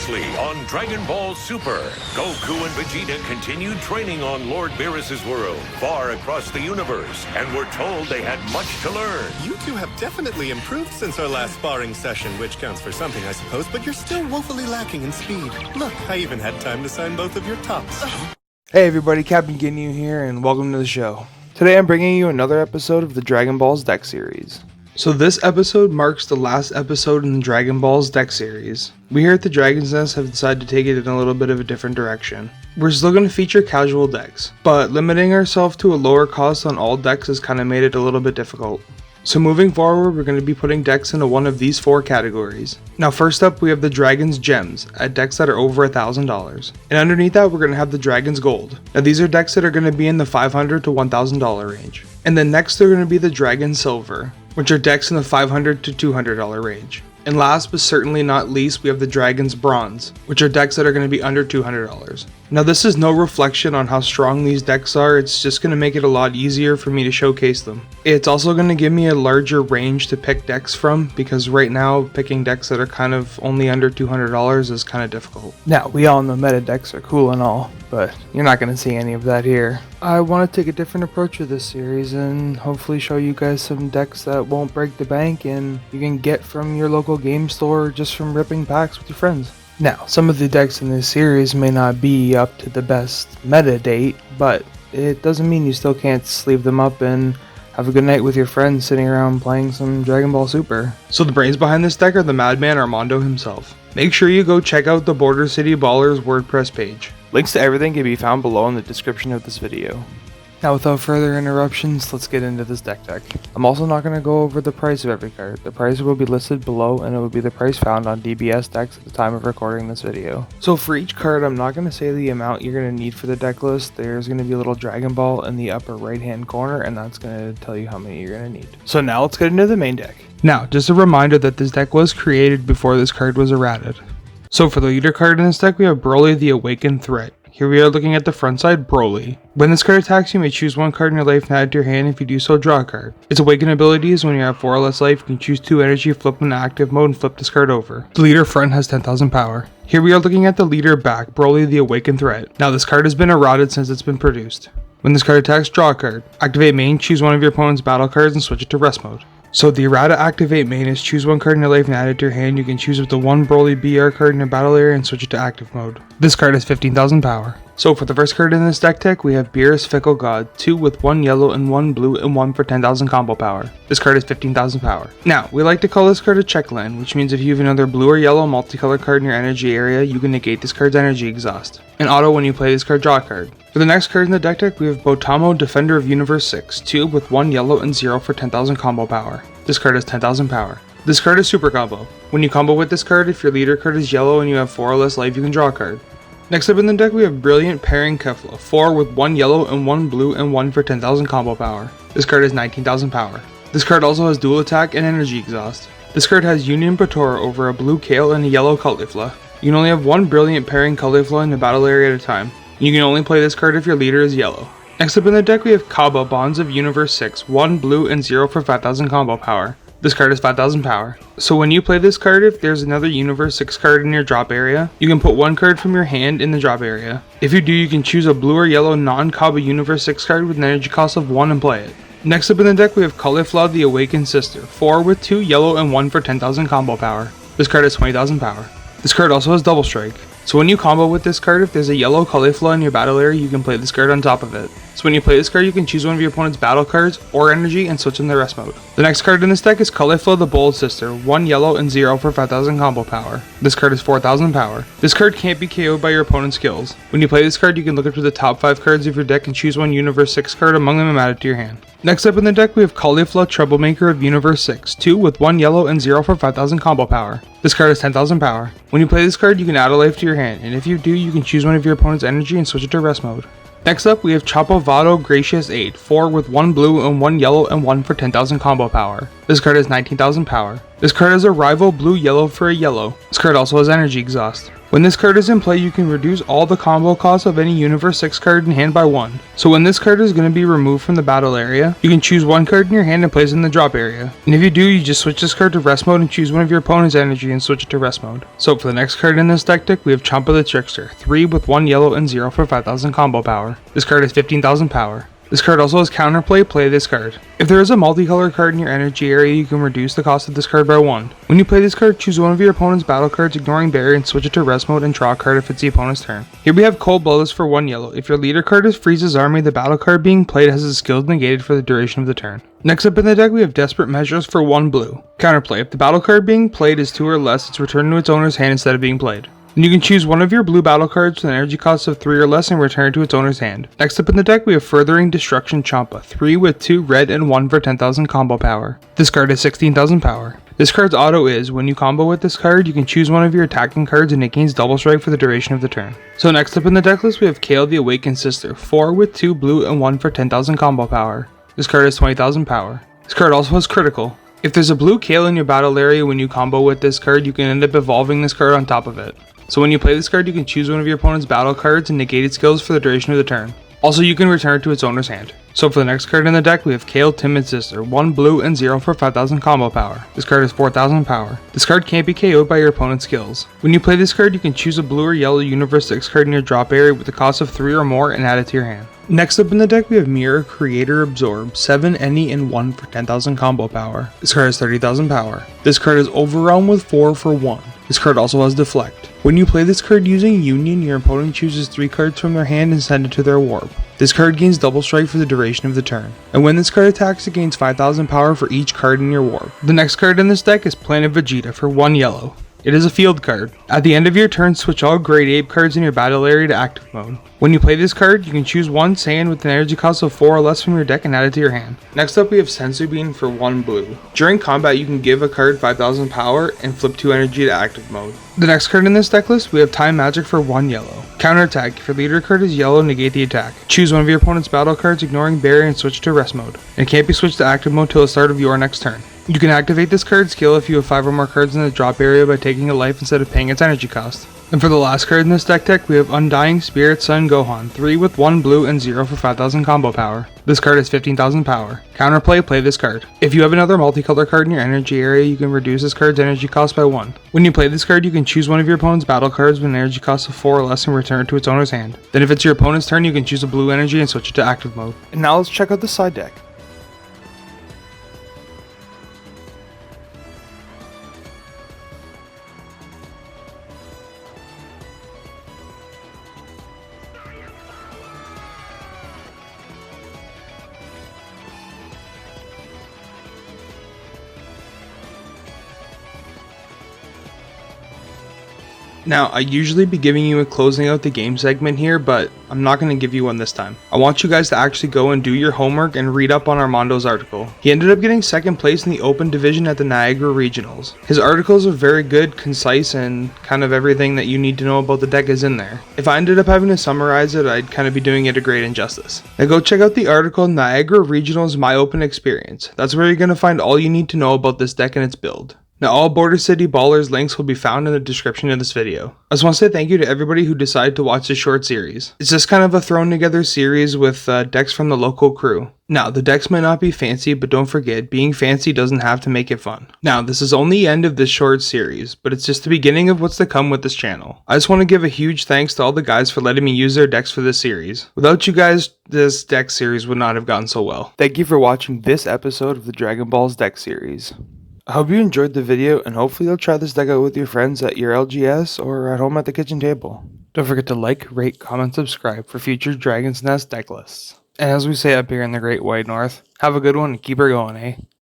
Previously on Dragon Ball Super, Goku and Vegeta continued training on Lord Beerus's world, far across the universe, and were told they had much to learn. You two have definitely improved since our last sparring session, which counts for something, I suppose, but you're still woefully lacking in speed. Look, I even had time to sign both of your tops. Hey everybody, Captain Ginyu here, and welcome to the show. Today I'm bringing you another episode of the Dragon Ball's Deck series. So this episode marks the last episode in the Dragon Ball's Deck series. We here at the Dragon's Nest have decided to take it in a little bit of a different direction. We're still going to feature casual decks, but limiting ourselves to a lower cost on all decks has kind of made it a little bit difficult. So moving forward, we're going to be putting decks into one of these four categories. Now first up, we have the Dragon's Gems, at decks that are over $1,000. And underneath that, we're going to have the Dragon's Gold. Now these are decks that are going to be in the $500 to $1,000 range. And then next they're going to be the Dragon's Silver, which are decks in the $500 to $200 range. And last but certainly not least, we have the Dragon's Bronze, which are decks that are going to be under $200. Now this is no reflection on how strong these decks are, it's just going to make it a lot easier for me to showcase them. It's also going to give me a larger range to pick decks from, because right now picking decks that are kind of only under $200 is kind of difficult. Now we all know meta decks are cool and all, but you're not going to see any of that here. I want to take a different approach to this series and hopefully show you guys some decks that won't break the bank and you can get from your local game store just from ripping packs with your friends. Now, some of the decks in this series may not be up to the best meta date, but it doesn't mean you still can't sleeve them up and have a good night with your friends sitting around playing some Dragon Ball Super. So the brains behind this deck are the madman Armando himself. Make sure you go check out the Border City BallerZ WordPress page. Links to everything can be found below in the description of this video. Now without further interruptions, let's get into this deck. I'm also not going to go over the price of every card. The price will be listed below and it will be the price found on DBS-Decks at the time of recording this video. So for each card, I'm not going to say the amount you're going to need for the deck list. There's going to be a little Dragon Ball in the upper right hand corner and that's going to tell you how many you're going to need. So now let's get into the main deck. Now, just a reminder that this deck was created before this card was errated. So for the leader card in this deck, we have BROLY the Awakened Threat. Here we are looking at the front side, BROLY. When this card attacks, you may choose one card in your life and add it to your hand. If you do so, draw a card. Its Awaken ability is when you have 4 or less life, you can choose 2 energy, flip them to active mode, and flip this card over. The leader front has 10,000 power. Here we are looking at the leader back, BROLY the Awakened Threat. Now this card has been errated since it's been produced. When this card attacks, draw a card. Activate main, choose one of your opponent's battle cards and switch it to rest mode. So the errata activate main is choose one card in your life and add it to your hand. You can choose up to one BROLY BR card in your battle area and switch it to active mode. This card has 15,000 power. So for the first card in this deck, we have Beerus Fickle God, 2 with 1 yellow and 1 blue and 1 for 10,000 combo power. This card is 15,000 power. Now, we like to call this card a check land, which means if you have another blue or yellow multicolored card in your energy area, you can negate this card's energy exhaust. And auto when you play this card, draw a card. For the next card in the deck, we have Botamo Defender of Universe 6, 2 with 1 yellow and 0 for 10,000 combo power. This card has 10,000 power. This card is super combo. When you combo with this card, if your leader card is yellow and you have 4 or less life, you can draw a card. Next up in the deck, we have Brilliant Pairing Caulifla, 4 with 1 yellow and 1 blue and 1 for 10,000 combo power. This card has 19,000 power. This card also has dual attack and energy exhaust. This card has Union Patora over a blue Kale and a yellow Caulifla. You can only have 1 Brilliant Pairing Caulifla in the battle area at a time. You can only play this card if your leader is yellow. Next up in the deck, we have Kaba Bonds of Universe 6, 1 blue and 0 for 5,000 combo power. This card has 5,000 power. So when you play this card, if there's another Universe 6 card in your drop area, you can put one card from your hand in the drop area. If you do, you can choose a blue or yellow non-Kaba Universe 6 card with an energy cost of 1 and play it. Next up in the deck, we have Caulifla the Awakened Sister, 4 with 2 yellow and 1 for 10,000 combo power. This card has 20,000 power. This card also has Double Strike. So when you combo with this card, if there's a yellow Caulifla in your battle area, you can play this card on top of it. So when you play this card, you can choose one of your opponent's battle cards or energy and switch in the rest mode. The next card in this deck is Caulifla the Bold Sister, 1 yellow and 0 for 5,000 combo power. This card is 4,000 power. This card can't be KO'd by your opponent's skills. When you play this card, you can look up to the top 5 cards of your deck and choose one Universe 6 card among them and add it to your hand. Next up in the deck, we have Caulifla Troublemaker of Universe 6, 2 with 1 yellow and 0 for 5,000 combo power. This card has 10,000 power. When you play this card, you can add a life to your hand, and if you do, you can choose one of your opponent's energy and switch it to rest mode. Next up, we have Chapovado Gracious 8, 4 with 1 blue and 1 yellow and 1 for 10,000 combo power. This card has 19,000 power. This card has a rival blue-yellow for a yellow. This card also has energy exhaust. When this card is in play, you can reduce all the combo costs of any Universe 6 card in hand by 1. So when this card is going to be removed from the battle area, you can choose one card in your hand and place it in the drop area. And if you do, you just switch this card to rest mode and choose one of your opponent's energy and switch it to rest mode. So for the next card in this deck, we have Champa the Trickster, 3 with 1 yellow and 0 for 5,000 combo power. This card has 15,000 power. This card also has counterplay, play this card. If there is a multicolor card in your energy area, you can reduce the cost of this card by 1. When you play this card, choose one of your opponent's battle cards, ignoring barrier, and switch it to rest mode and draw a card if it's the opponent's turn. Here we have Cold Bloodless for 1 yellow. If your leader card is Freeze's Army, the battle card being played has its skills negated for the duration of the turn. Next up in the deck, we have Desperate Measures for 1 blue. Counterplay. If the battle card being played is 2 or less, it's returned to its owner's hand instead of being played. Then you can choose one of your blue battle cards with an energy cost of 3 or less and return it to its owner's hand. Next up in the deck, we have Furthering Destruction Champa, 3 with 2 red and 1 for 10,000 combo power. This card has 16,000 power. This card's auto is, when you combo with this card, you can choose one of your attacking cards and it gains double strike for the duration of the turn. So next up in the deck list, we have Kale the Awakened Sister, 4 with 2 blue and 1 for 10,000 combo power. This card has 20,000 power. This card also has critical. If there's a blue Kale in your battle area when you combo with this card, you can end up evolving this card on top of it. So when you play this card, you can choose one of your opponent's battle cards and negate its skills for the duration of the turn. Also, you can return it to its owner's hand. So for the next card in the deck, we have Kale Timid Sister, 1 blue and 0 for 5,000 combo power. This card has 4,000 power. This card can't be KO'd by your opponent's skills. When you play this card, you can choose a blue or yellow Universe 6 card in your drop area with a cost of 3 or more and add it to your hand. Next up in the deck, we have Mirror Creator Absorb, 7 any and 1 for 10,000 combo power. This card has 30,000 power. This card is Overwhelm with 4 for 1. This card also has Deflect. When you play this card using Union, your opponent chooses 3 cards from their hand and send it to their warp. This card gains double strike for the duration of the turn. And when this card attacks, it gains 5,000 power for each card in your warp. The next card in this deck is Planet Vegeta for 1 yellow. It is a field card. At the end of your turn, switch all Great Ape cards in your battle area to active mode. When you play this card, you can choose one Saiyan with an energy cost of 4 or less from your deck and add it to your hand. Next up, we have Senzu Bean for 1 blue. During combat, you can give a card 5,000 power and flip 2 energy to active mode. The next card in this deck list, we have Time Magic for 1 yellow. Counterattack. If your leader card is yellow, negate the attack. Choose one of your opponent's battle cards, ignoring barrier, and switch to rest mode. And it can't be switched to active mode till the start of your next turn. You can activate this card's skill if you have 5 or more cards in the drop area by taking a life instead of paying its energy cost. And for the last card in this deck, we have Undying Spirit Sun Gohan, 3 with 1 blue and 0 for 5,000 combo power. This card has 15,000 power. Counterplay, play this card. If you have another multicolor card in your energy area, you can reduce this card's energy cost by 1. When you play this card, you can choose one of your opponent's battle cards with an energy cost of 4 or less and return it to its owner's hand. Then if it's your opponent's turn, you can choose a blue energy and switch it to active mode. And now let's check out the side deck. Now, I usually be giving you a closing out the game segment here, but I'm not going to give you one this time. I want you guys to actually go and do your homework and read up on Armando's article. He ended up getting 2nd place in the open division at the Niagara Regionals. His articles are very good, concise, and kind of everything that you need to know about the deck is in there. If I ended up having to summarize it, I'd kind of be doing it a great injustice. Now go check out the article, Niagara Regionals My Open Experience. That's where you're going to find all you need to know about this deck and its build. Now all Border City BallerZ links will be found in the description of this video. I just want to say thank you to everybody who decided to watch this short series. It's just kind of a thrown together series with decks from the local crew. Now the decks might not be fancy, but don't forget, being fancy doesn't have to make it fun. Now this is only the end of this short series, but it's just the beginning of what's to come with this channel. I just want to give a huge thanks to all the guys for letting me use their decks for this series. Without you guys, this deck series would not have gone so well. Thank you for watching this episode of the Dragon Balls deck series. I hope you enjoyed the video, and hopefully you'll try this deck out with your friends at your LGS or at home at the kitchen table. Don't forget to like, rate, comment, subscribe for future Dragon's Nest deck lists. And as we say up here in the Great White North, have a good one and keep her going, eh?